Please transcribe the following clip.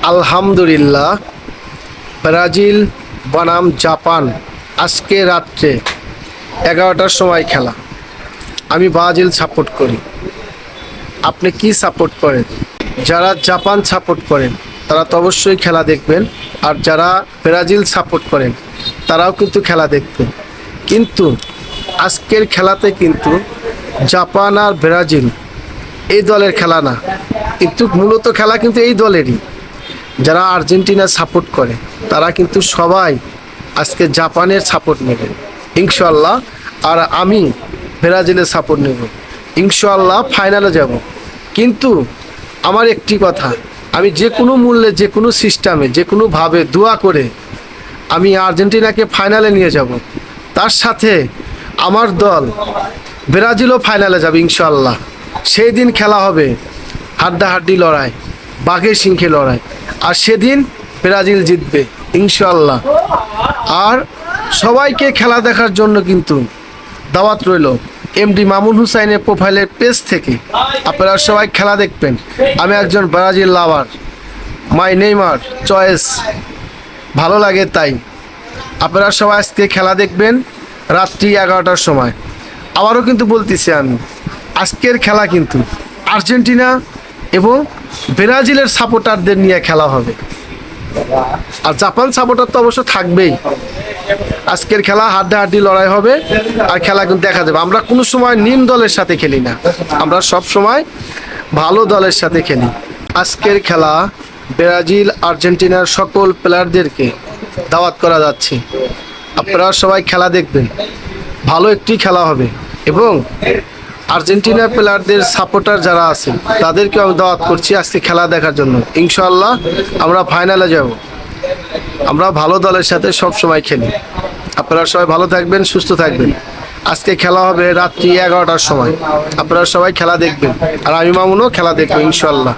আলহামদুলিল্লাহ, ব্রাজিল বনাম জাপান আজকে রাত্রে 11টার সময় খেলা। আমি ব্রাজিল সাপোর্ট করি। আপনি কি সাপোর্ট করেন? যারা জাপান সাপোর্ট করেন তারা তো অবশ্যই খেলা দেখবেন, আর যারা ব্রাজিল সাপোর্ট করেন তারাও কিন্তু খেলা দেখবেন। কিন্তু আজকের খেলাতে কিন্তু জাপান আর ব্রাজিল এই দলের খেলা না, কিন্তু মূলত খেলা কিন্তু এই দলেরই। যারা আর্জেন্টিনা সাপোর্ট করে তারা কিন্তু সবাই আজকে জাপানের সাপোর্ট নেবে ইনশাল্লাহ, আর আমি ব্রাজিলের সাপোর্ট নেব ইনশাল্লাহ। ফাইনালে যাব। কিন্তু আমার একটি কথা, আমি যে কোনো মূল্যে, যে কোনো সিস্টেমে, যে কোনোভাবে দোয়া করে আমি আর্জেন্টিনাকে ফাইনালে নিয়ে যাব। তার সাথে আমার দল ব্রাজিলও ফাইনালে যাবে ইনশাল্লাহ। সেই দিন খেলা হবে হাড্ডাহাড্ডি লড়াই, বাঘের সিংহে লড়াই, আর সেদিন ব্রাজিল জিতবে ইনশাল্লাহ। আর সবাইকে খেলা দেখার জন্য কিন্তু দাওয়াত রইল এমডি মামুন হুসাইনের প্রোফাইলের পেজ থেকে। আপনারা সবাই খেলা দেখবেন। আমি একজন ব্রাজিল লাভার, মাই নেইমার চয়েস, ভালো লাগে তাই। আপনারা সবাই আজকে খেলা দেখবেন রাত্রি 11টার সময়। আবারও কিন্তু বলতেছি আমি, আজকের খেলা কিন্তু আর্জেন্টিনা এবং ব্রাজিলের সাপোর্টারদের নিয়ে খেলা হবে, আর জাপান সাপোর্টার তো অবশ্য থাকবেই। আজকের খেলা হাড্ডাহাড্ডি লড়াই হবে, আর খেলা কিন্তু দেখা যাবে। আমরা কোনো সময় নিম্ন দলের সাথে খেলি না, আমরা সব সময় ভালো দলের সাথে খেলি। আজকের খেলা ব্রাজিল আর্জেন্টিনার সকল প্লেয়ারদেরকে দাওয়াত করা যাচ্ছে। আপনারা সবাই খেলা দেখবেন, ভালো একটি খেলা হবে। এবং আর্জেন্টিনা প্লেয়ারদের সাপোর্টার যারা আছে তাদেরকেও আমি দাওয়াত করছি আজকে খেলা দেখার জন্য ইনশাল্লাহ। আমরা ফাইনালে যাব, আমরা ভালো দলের সাথে সব সময় খেলি। আপনারা সবাই ভালো থাকবেন, সুস্থ থাকবেন। আজকে খেলা হবে রাত্রি 11টার সময়। আপনারা সবাই খেলা দেখবেন, আর আমি মামুনও খেলা দেখবো ইনশাল্লাহ।